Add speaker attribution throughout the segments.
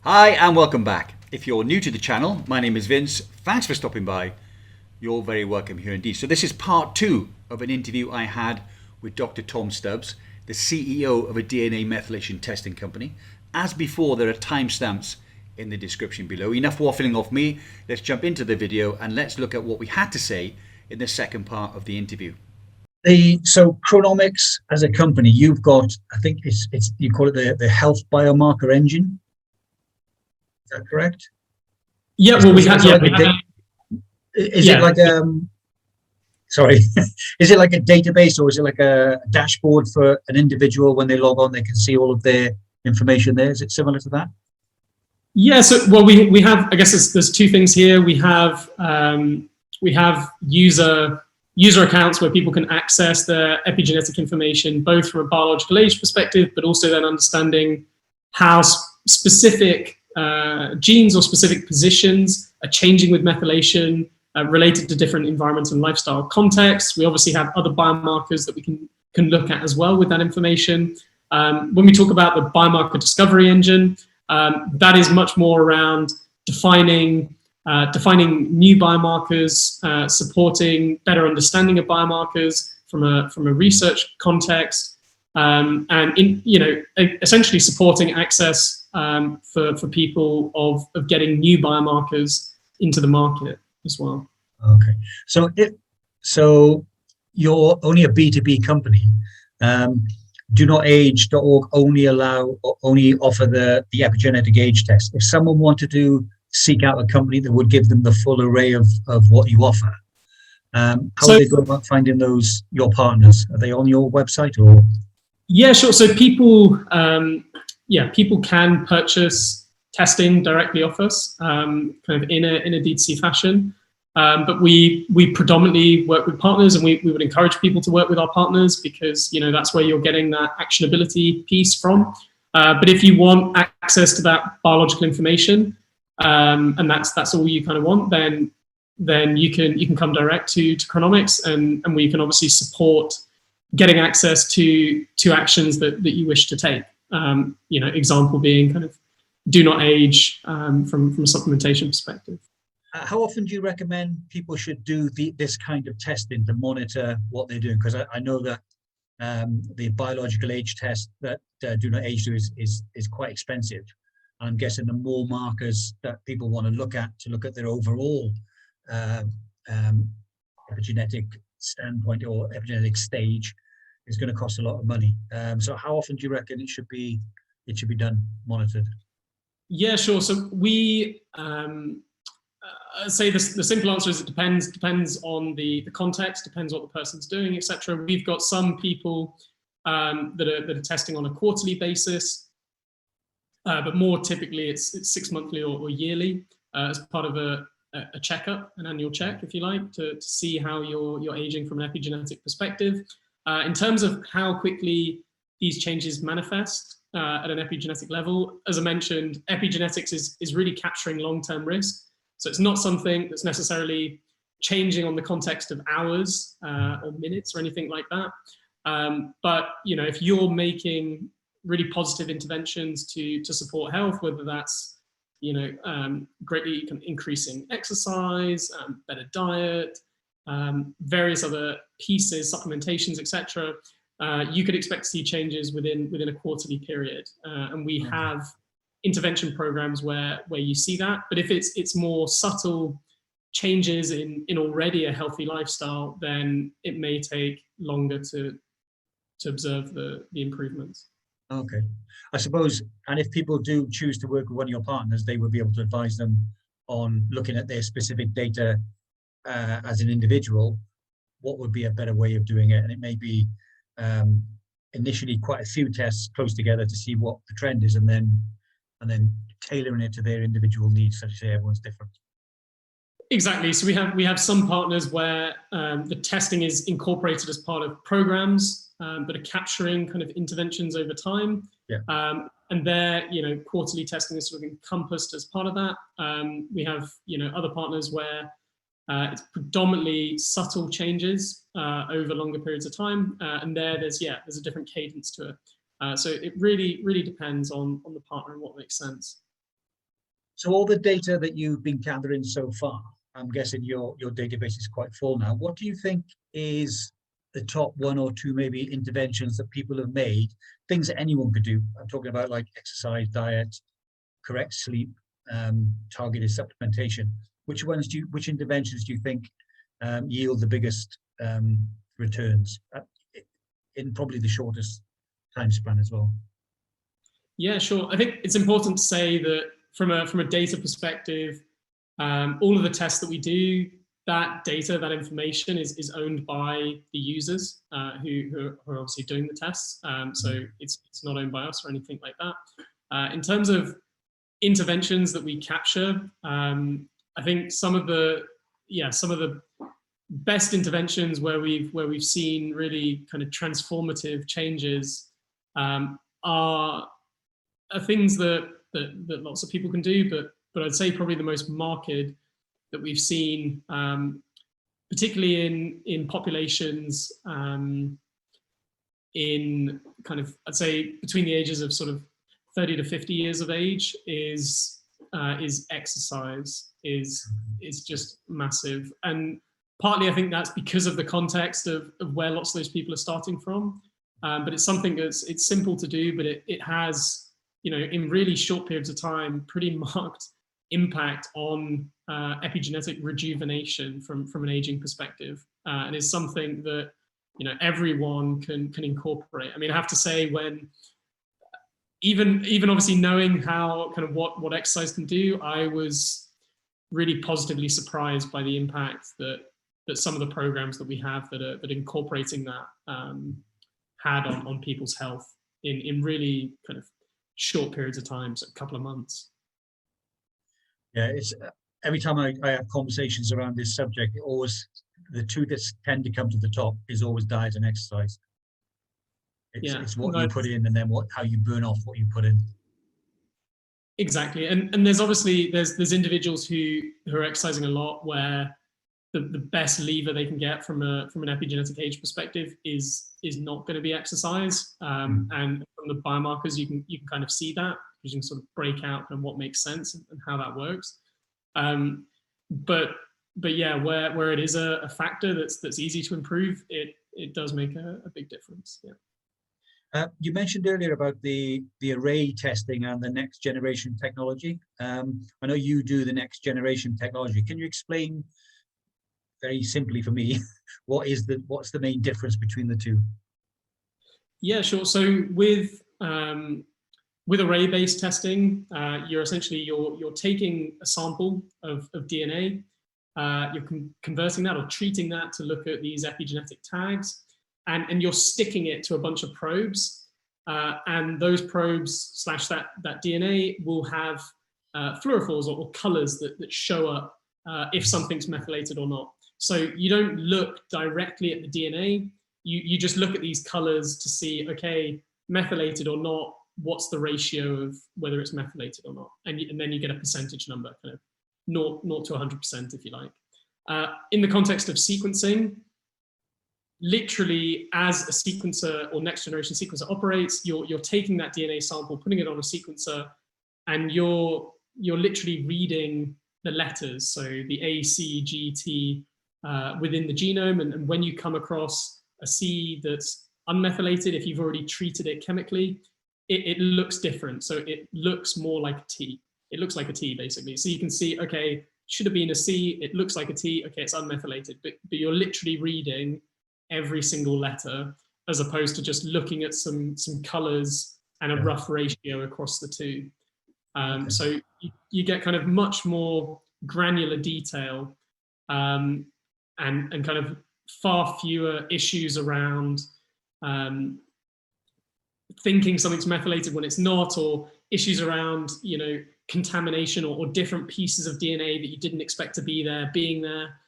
Speaker 1: Hi and welcome back. If you're new to the channel, my name is Vince. Thanks for stopping by. You're very welcome here indeed. So this is part 2 of an interview I had with Dr. Tom Stubbs, the CEO of a DNA methylation testing company. As before, there are timestamps in the description below. Enough waffling off me. Let's jump into the video and let's look at what we had to say in the second part of the interview.
Speaker 2: So Chronomics as a company, you've got, I think it's you call it the health biomarker engine. Is that correct?
Speaker 3: Yeah, well, we have. Yeah,
Speaker 2: is it like sorry, is it like a database or is it like a dashboard for an individual when they log on, they can see all of their information there? Is it similar to that?
Speaker 3: Yeah. So, well, we have. I guess there's two things here. We have user accounts where people can access their epigenetic information, both from a biological age perspective, but also then understanding how specific genes or specific positions are changing with methylation related to different environments and lifestyle contexts. We obviously have other biomarkers that we can look at as well with that information. When we talk about the biomarker discovery engine, that is much more around defining new biomarkers, supporting better understanding of biomarkers from a research context, and essentially supporting access for people of getting new biomarkers into the market as well.
Speaker 2: Okay, so you're only a B2B company. DoNotAge.org only offer the epigenetic age test. If someone wanted to seek out a company that would give them the full array of what you offer, how do they go about finding your partners? Are they on your website or?
Speaker 3: Yeah, sure. So people can purchase testing directly off us, kind of in a D2C fashion. But we predominantly work with partners, and we would encourage people to work with our partners because that's where you're getting that actionability piece from. But if you want access to that biological information, and that's all you kind of want, then you can come direct to Chronomics, and we can obviously support getting access to actions that you wish to take. Example being kind of do not age from a supplementation perspective.
Speaker 2: How often do you recommend people should do this kind of testing to monitor what they're doing? Because I know that the biological age test that Do Not Age do is quite expensive. I'm guessing the more markers that people want to look at their overall epigenetic standpoint or epigenetic stage is going to cost a lot of money. So how often do you reckon it should be monitored?
Speaker 3: Yeah, sure. So we I'd say the simple answer is it depends on the context, depends what the person's doing, etc. We've got some people that are testing on a quarterly basis, but more typically it's 6 monthly or yearly as part of a checkup, an annual check, if you like, to see how you're aging from an epigenetic perspective. In terms of how quickly these changes manifest at an epigenetic level, as I mentioned, epigenetics is really capturing long-term risk. So it's not something that's necessarily changing on the context of hours or minutes or anything like that. But if you're making really positive interventions to support health, whether that's greatly increasing exercise, better diet, various other pieces, supplementations, etc., you could expect to see changes within a quarterly period. And we have intervention programs where you see that. But if it's more subtle changes in already a healthy lifestyle, then it may take longer to observe the improvements.
Speaker 2: Okay, I suppose, and if people do choose to work with one of your partners, they would be able to advise them on looking at their specific data as an individual, what would be a better way of doing it. And it may be initially quite a few tests close together to see what the trend is, and then tailoring it to their individual needs. So to say, everyone's different.
Speaker 3: Exactly. So we have some partners where the testing is incorporated as part of programs that are capturing kind of interventions over time.
Speaker 2: Yeah.
Speaker 3: And their quarterly testing is sort of encompassed as part of that. We have other partners where it's predominantly subtle changes over longer periods of time, and there's a different cadence to it. So it really depends on the partner and what makes sense.
Speaker 2: So all the data that you've been gathering so far, I'm guessing your database is quite full now. What do you think is the top one or two maybe interventions that people have made, things that anyone could do? I'm talking about like exercise, diet, correct sleep, targeted supplementation. Which interventions do you think yield the biggest returns in probably the shortest time span as well?
Speaker 3: Yeah, sure. I think it's important to say that from a data perspective, all of the tests that we do, that data, that information is owned by the users who are obviously doing the tests. So it's not owned by us or anything like that. In terms of interventions that we capture, I think some of the best interventions where we've seen really kind of transformative changes are things that lots of people can do, but I'd say probably the most marked that we've seen, particularly in populations in kind of, I'd say between the ages of sort of 30 to 50 years of age, is exercise is just massive. And partly I think that's because of the context of where lots of those people are starting from. But it's something it's simple to do, but it has, in really short periods of time, pretty marked impact on epigenetic rejuvenation from an aging perspective, and is something that everyone can incorporate. I mean, I have to say, when even obviously knowing how kind of what exercise can do, I was really positively surprised by the impact that some of the programs that we have that are incorporating that had on people's health in really kind of short periods of time, so a couple of months.
Speaker 2: Yeah, it's every time I have conversations around this subject, the two that tend to come to the top is always diet and exercise. It's what you put in, and then how you burn off what you put in.
Speaker 3: Exactly, and there's obviously there's individuals who are exercising a lot where the best lever they can get from an epigenetic age perspective is not going to be exercise, and from the biomarkers you can kind of see that, you can sort of break out kind of what makes sense and how that works. But yeah, where it is a factor that's easy to improve, it does make a big difference. Yeah.
Speaker 2: You mentioned earlier about the array testing and the next generation technology. I know you do the next generation technology. Can you explain very simply for me what's the main difference between the two? Yeah,
Speaker 3: sure. So with array-based testing, you're essentially you're taking a sample of DNA, you're converting that or treating that to look at these epigenetic tags, and you're sticking it to a bunch of probes, and those probes / that DNA will have fluorophores or colors that show up if something's methylated or not. So you don't look directly at the DNA, you just look at these colors to see, okay, methylated or not, what's the ratio of whether it's methylated or not, and then you get a percentage number, kind of 0 to 100%, if you like. In the context of sequencing, literally as a sequencer or next generation sequencer operates, you're taking that DNA sample, putting it on a sequencer, and you're literally reading the letters, so the A, C, G, T within the genome, and when you come across a C that's unmethylated, if you've already treated it chemically, it looks different. So it looks more like a T. It looks like a T, basically. So you can see, okay, should have been a C, it looks like a T, okay, it's unmethylated. But you're literally reading every single letter, as opposed to just looking at some colors and a rough ratio across the two. So you get kind of much more granular detail, and kind of far fewer issues around thinking something's methylated when it's not, or issues around contamination or different pieces of DNA that you didn't expect to be there being there.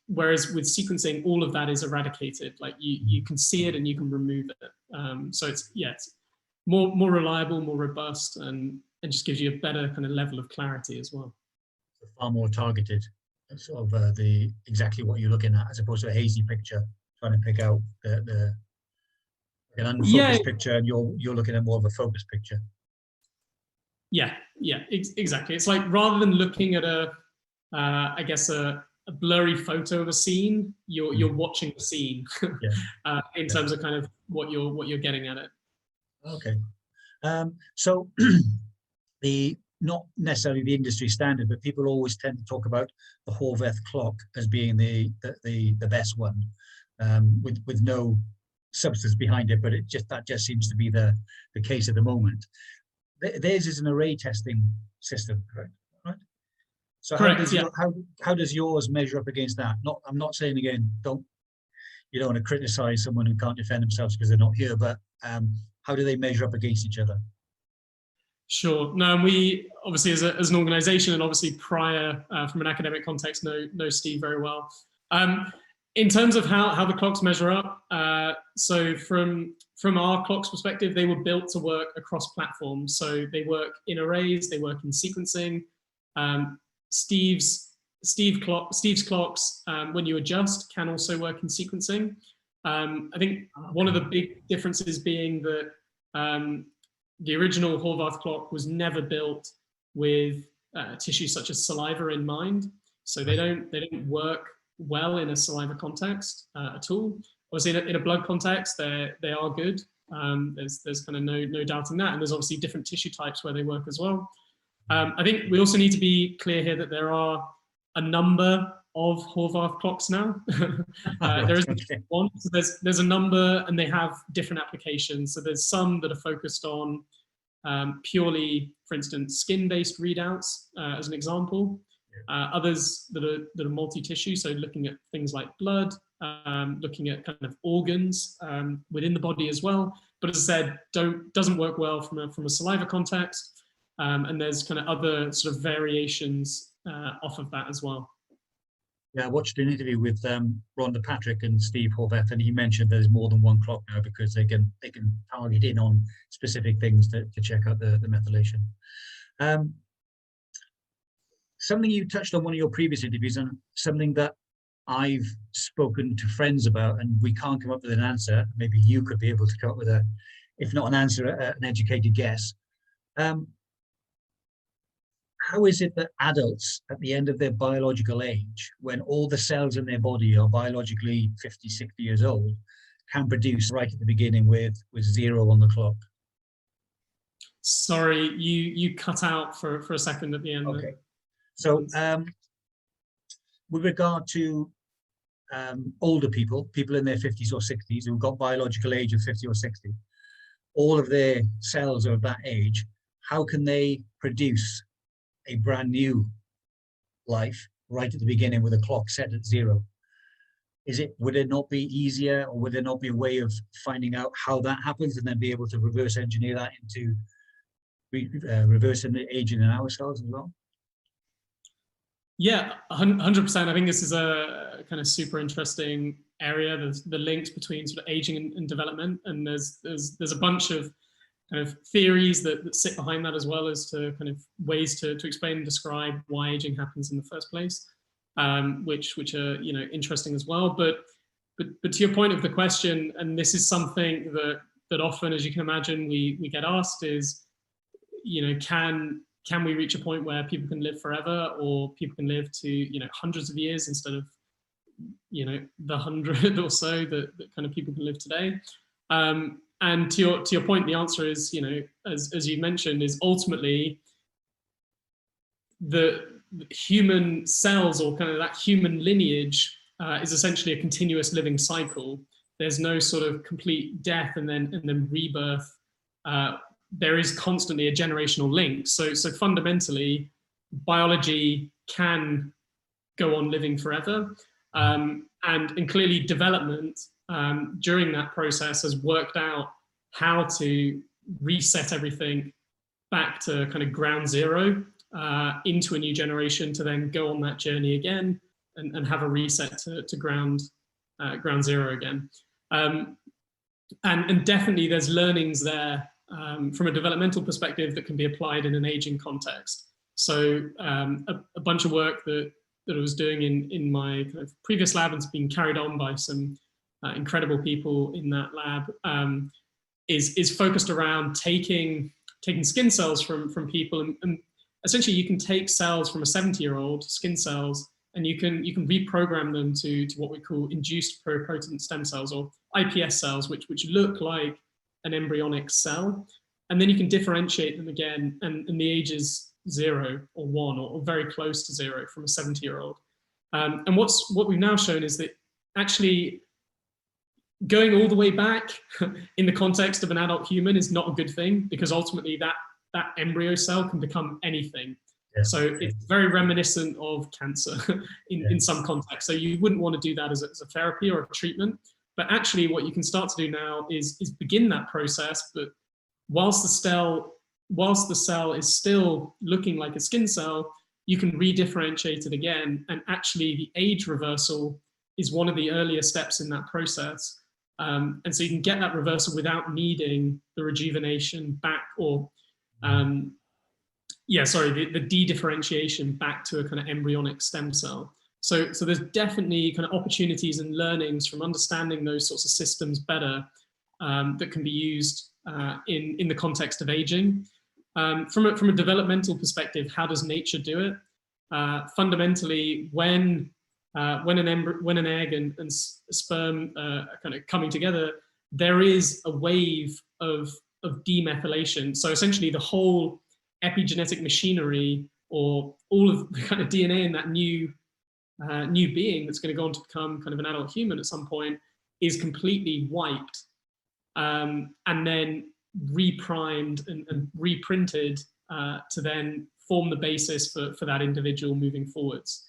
Speaker 3: Whereas with sequencing, all of that is eradicated. Like you can see it and you can remove it. So it's more reliable, more robust, and just gives you a better kind of level of clarity as well.
Speaker 2: Far more targeted, sort of exactly what you're looking at, as opposed to a hazy picture trying to pick out an unfocused picture, and you're looking at more of a focused picture.
Speaker 3: Yeah, exactly. It's like rather than looking at I guess a blurry photo of a scene, you're watching the scene in terms of kind of what you're getting at it.
Speaker 2: Okay. So not necessarily the industry standard, but people always tend to talk about the Horveth clock as being the best one, with no substance behind it, but that just seems to be the case at the moment. Theirs is an array testing system, correct? Right. So
Speaker 3: correct,
Speaker 2: how does yours measure up against that? I'm not saying again, you don't want to criticize someone who can't defend themselves because they're not here, but how do they measure up against each other?
Speaker 3: Sure. No, we obviously as an organization, and obviously prior from an academic context, know Steve very well. In terms of how the clocks measure up, so from our clocks perspective, they were built to work across platforms. So they work in arrays, they work in sequencing. Steve's clocks, when you adjust, can also work in sequencing. I think one of the big differences being that the original Horvath clock was never built with tissues such as saliva in mind, so they don't work well in a saliva context at all. Obviously, in a blood context, they are good. There's kind of no doubting that, and there's obviously different tissue types where they work as well. I think we also need to be clear here that there are a number of Horvath clocks now. There isn't one, so there's a number, and they have different applications. So there's some that are focused on purely, for instance, skin-based readouts, as an example. Others that are multi-tissue, so looking at things like blood, looking at kind of organs within the body as well. But as I said, doesn't work well from a saliva context, and there's kind of other sort of variations off of that as well.
Speaker 2: Yeah, I watched an interview with Rhonda Patrick and Steve Horvath, and he mentioned there's more than one clock now because they can target in on specific things to check out the methylation. Something you touched on one of your previous interviews, and something that I've spoken to friends about, and we can't come up with an answer. Maybe you could be able to come up with if not an answer, an educated guess. How is it that adults at the end of their biological age, when all the cells in their body are biologically 50, 60 years old, can produce right at the beginning with 0 on the clock?
Speaker 3: Sorry, you cut out for a second at the end.
Speaker 2: Okay. So with regard to older people in their 50s or 60s who've got biological age of 50 or 60, all of their cells are of that age, how can they produce a brand new life right at the beginning with a clock set at 0? Would it not be easier, or would there not be a way of finding out how that happens and then be able to reverse engineer that into reversing the aging in our cells as well?
Speaker 3: Yeah, 100%. I think this is a kind of super interesting area. There's the links between sort of aging and development, and there's a bunch of kind of theories that sit behind that, as well as to kind of ways to explain and describe why aging happens in the first place, which are interesting as well. But to your point of the question, and this is something that often, as you can imagine, we get asked is, can we reach a point where people can live forever, or people can live to hundreds of years instead of the 100 or so that kind of people can live today? And to your point, the answer is, as you mentioned, is ultimately the human cells, or kind of that human lineage, is essentially a continuous living cycle. There's no sort of complete death and then rebirth. There is constantly a generational link. So fundamentally, biology can go on living forever, and clearly development during that process has worked out how to reset everything back to kind of ground zero, into a new generation, to then go on that journey again and have a reset to ground zero again. And definitely there's learnings there from a developmental perspective that can be applied in an aging context. So a bunch of work that I was doing in my kind of previous lab, and it's been carried on by some incredible people in that lab, is focused around taking taking skin cells from people, and essentially you can take cells from a 70-year-old, skin cells, and you can reprogram them to what we call induced pluripotent stem cells, or iPS cells, which look like an embryonic cell, and then you can differentiate them again, and the age is 0 or 1 or very close to 0 from a 70-year-old. And what we've now shown is that actually going all the way back in the context of an adult human is not a good thing, because ultimately that embryo cell can become anything. Yeah. So it's very reminiscent of cancer in some context. So you wouldn't want to do that as a therapy or a treatment. But actually what you can start to do now is begin that process, but whilst the cell is still looking like a skin cell, you can redifferentiate it again. And actually the age reversal is one of the earlier steps in that process. And so you can get that reversal without needing the rejuvenation back, or the de-differentiation back to a kind of embryonic stem cell. So there's definitely kind of opportunities and learnings from understanding those sorts of systems better that can be used in the context of aging. From a developmental perspective, how does nature do it? Fundamentally, when an egg and sperm are kind of coming together, there is a wave of demethylation. So essentially the whole epigenetic machinery, or all of the kind of DNA in that new being that's going to go on to become kind of an adult human at some point, is completely wiped, and then reprimed and reprinted to then form the basis for that individual moving forwards.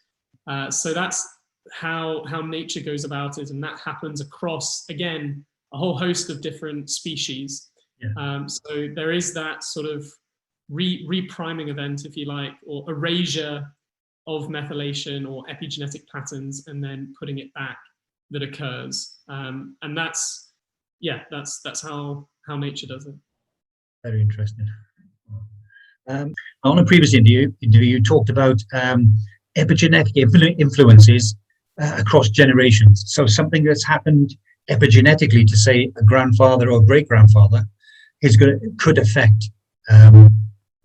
Speaker 3: So that's how nature goes about it, and that happens across, again, a whole host of different species. Yeah. So there is that sort of repriming event, if you like, or erasure of methylation or epigenetic patterns, and then putting it back, that occurs. And that's how nature does it.
Speaker 2: Very interesting. On a previous interview, you talked about epigenetic influences across generations. So something that's happened epigenetically to, say, a grandfather or great grandfather could affect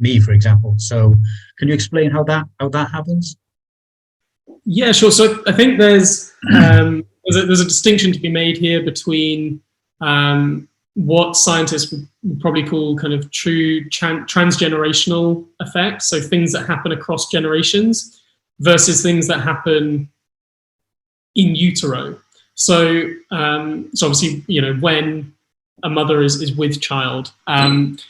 Speaker 2: me, for example. So can you explain how that happens?
Speaker 3: Yeah, sure. So I think there's a distinction to be made here between what scientists would probably call kind of true transgenerational effects, so things that happen across generations, versus things that happen in utero. So obviously, when a mother is with child, and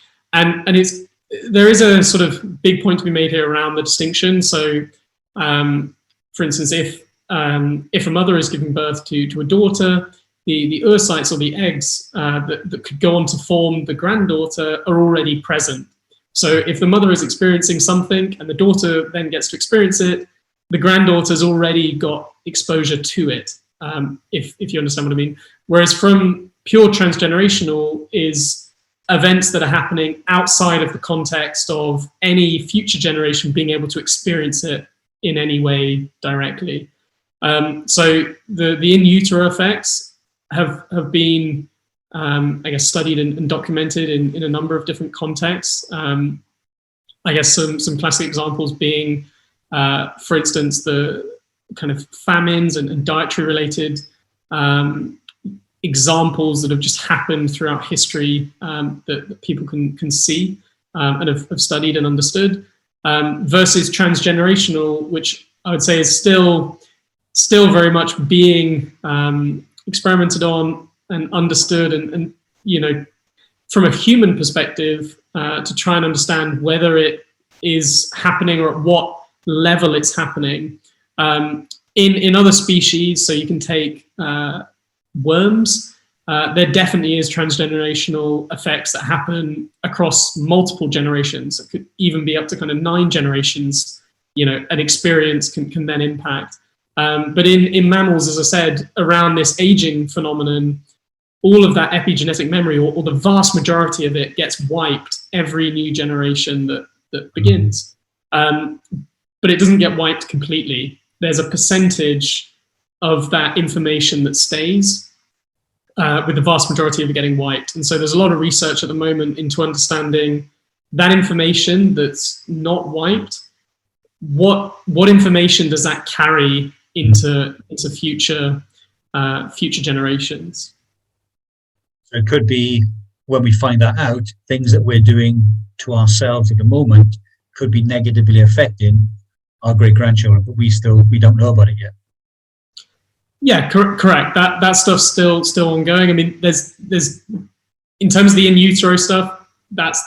Speaker 3: there is a sort of big point to be made here around the distinction. So, for instance, if a mother is giving birth to a daughter, the oocytes, or the eggs that could go on to form the granddaughter, are already present. So if the mother is experiencing something and the daughter then gets to experience it, the granddaughter's already got exposure to it, if you understand what I mean. Whereas from pure transgenerational is events that are happening outside of the context of any future generation being able to experience it in any way directly. So the in utero effects have been, I guess, studied and documented in a number of different contexts. I guess some classic examples being, for instance, the kind of famines and dietary related examples that have just happened throughout history that people can see and have studied and understood, versus transgenerational, which I would say is still very much being experimented on and understood, and from a human perspective, to try and understand whether it is happening or at what level it's happening. In other species, so you can take worms, there definitely is transgenerational effects that happen across multiple generations. It could even be up to kind of 9 generations, an experience can then impact. But in mammals, as I said, around this aging phenomenon, all of that epigenetic memory, or the vast majority of it, gets wiped every new generation that begins. But it doesn't get wiped completely. There's a percentage of that information that stays, with the vast majority of it getting wiped. And so there's a lot of research at the moment into understanding that information that's not wiped, what information does that carry into future generations?
Speaker 2: So it could be, when we find that out, things that we're doing to ourselves at the moment could be negatively affecting our great-grandchildren, but we don't know about it yet.
Speaker 3: Yeah, correct. That stuff's still ongoing. I mean, there's in terms of the in utero stuff, that's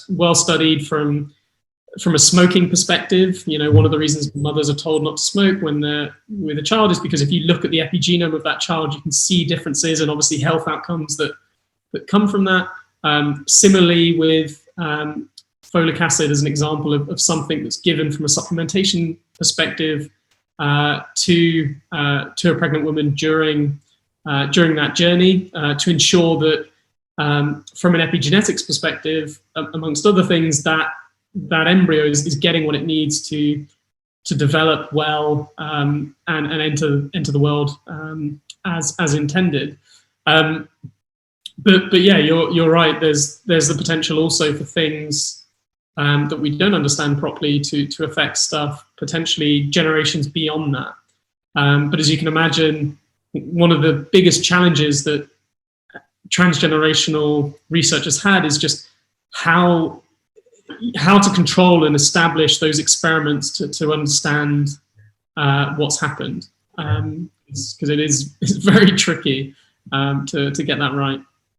Speaker 3: well studied from a smoking perspective. You know, one of the reasons mothers are told not to smoke when they're with a child is because if you look at the epigenome of that child, you can see differences and obviously health outcomes that come from that. Similarly with folic acid as an example of something that's given from a supplementation perspective to a pregnant woman during that journey to ensure that from an epigenetics perspective, amongst other things, that embryo is getting what it needs to develop well and enter the world as intended. But yeah, you're right. There's the potential also for things that we don't understand properly to affect stuff potentially generations beyond that. But as you can imagine, one of the biggest challenges that transgenerational research has had is just how to control and establish those experiments to understand what's happened, because it's very tricky to get that right.